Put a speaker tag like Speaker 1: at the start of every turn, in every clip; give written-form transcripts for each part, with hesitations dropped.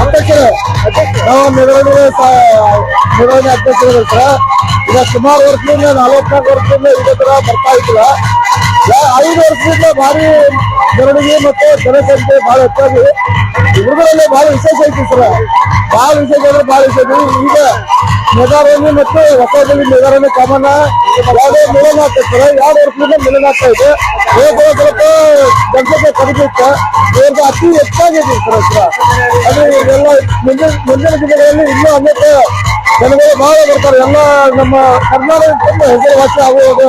Speaker 1: ಅಧ್ಯಕ್ಷರೇ ನಾವು ಮೆರವಣಿಗೆ ಅಧ್ಯಕ್ಷರು ಸರ್. ಈಗ ಸುಮಾರು ವರ್ಷದಿಂದ 44 ವರ್ಷದಿಂದ ಇದೇ ತರ ಬರ್ತಾ ಇದ್ದಿಲ್ಲ. 5 ವರ್ಷದಿಂದ ಭಾರಿ ಮೆರವಣಿಗೆ ಮತ್ತು ಜನಸಂಖ್ಯೆ ಬಹಳ ಹೆಚ್ಚಾಗಿ ಹುಡುಗರಲ್ಲಿ ಬಹಳ ವಿಶೇಷ ಐತಿ ಸರ್. ಬಹಳ ವಿಶೇಷ ಅಂದ್ರೆ ಬಹಳ ವಿಶೇಷ. ಈಗ ಮೆಗಾರಣಿ ಮತ್ತು ಹೊಸದಲ್ಲಿ ಮೆಗಾರಣಿ ಕಾಮನ ಯಾವುದೇ ಮಿಲನ ಆಗ್ತದೆ ಸರ್. 2 ವರ್ಷದಿಂದ ಮಿಲನ ಆಗ್ತಾ ಇದೆ. ಸ್ವಲ್ಪ ಜನಸಂಖ್ಯೆ ಕಡಿಮೆ ಇತ್ತು, ಇವ್ರಿಗೆ ಅತಿ ಹೆಚ್ಚಾಗಿದೆ ಸರ್. ಅದು ಎಲ್ಲ ಮುಂದಿನ ದಿನಗಳಲ್ಲಿ ಇನ್ನೂ ಅನೇಕ ಜನಗಳು ಬಹಳ ಬರ್ತಾರೆ. ಎಲ್ಲ ನಮ್ಮ ಕರ್ನಾಟಕದಿಂದ ಹೆಸರುವಾಸಿ ಆಗುವುದು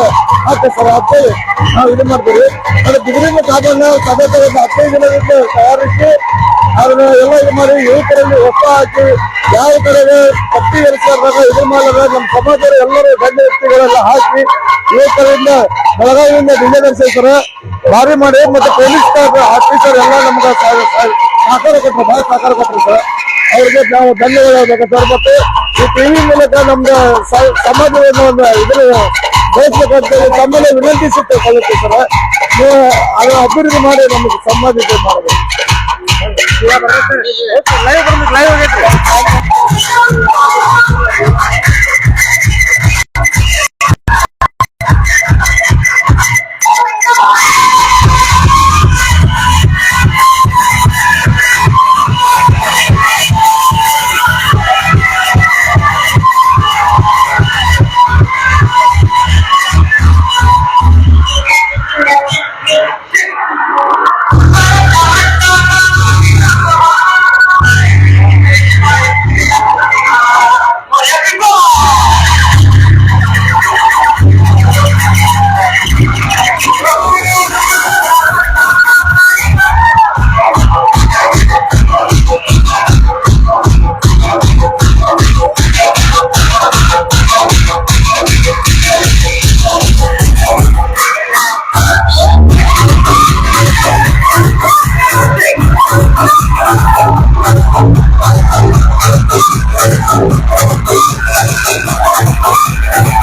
Speaker 1: ಆಗ್ತದೆ ಸರ್. ಅಂತೇಳಿ ನಾವು ಇದು ಮಾಡ್ತೀವಿ. ಅದು ಬಿದಿರಿನ ಕಾಮನ್ನ ಸಮೇತ 15 ದಿನದಿಂದ ತಯಾರಿಸಿ ಅದನ್ನ ಎಲ್ಲ ಇದು ಮಾಡಿ ಯುವಕರಲ್ಲಿ ಒಪ್ಪ ಹಾಕಿ ಯಾವ ಕಡೆಗೆ ಪಟ್ಟಿ ಎರಿಸಿದಾಗ ಇದು ಮಾಡಿದ್ರೆ ನಮ್ಮ ಸಮಾಜದ ಎಲ್ಲರೂ ಗಣ್ಯ ವ್ಯಕ್ತಿಗಳೆಲ್ಲ ಹಾಕಿ ಯುವಕರಿಂದ ಬೆಳಗಾವಿಯಿಂದ ಡಿಜೆ ನಡೆಸಿರ್ತಾರೆ. ಭಾರಿ ಮಾಡಿ ಮತ್ತೆ ಪೊಲೀಸ್ ಆಫೀಸರ್ ಎಲ್ಲ ನಮ್ಗೆ ಸಹಕಾರ ಕೊಟ್ಟರು, ಭಾಳ ಸಹಕಾರ ಕೊಟ್ಟರು ಸರ್. ಅವ್ರಿಗೆ ನಾವು ಧನ್ಯವಾದ ಹೇಳ್ಬೇಕು ಸರ್. ಮತ್ತೆ ಈ ಟಿವಿ ಮೂಲಕ ನಮ್ಗೆ ಸಮಾಜವನ್ನು ಒಂದು ಇದ್ರ ಬಯಸ್ಬೇಕಂತ ತಮ್ಮಲ್ಲಿ ವಿನಂತಿಸುತ್ತೆ ಸರ್. ನೀವು ಅದನ್ನ ಅಭಿವೃದ್ಧಿ ಮಾಡಿ ನಮಗೆ ಸಮಾಜ ಮಾಡಬೇಕು. ಲೈವ್ ಆಗೈತ್ರಿ.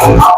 Speaker 2: Oh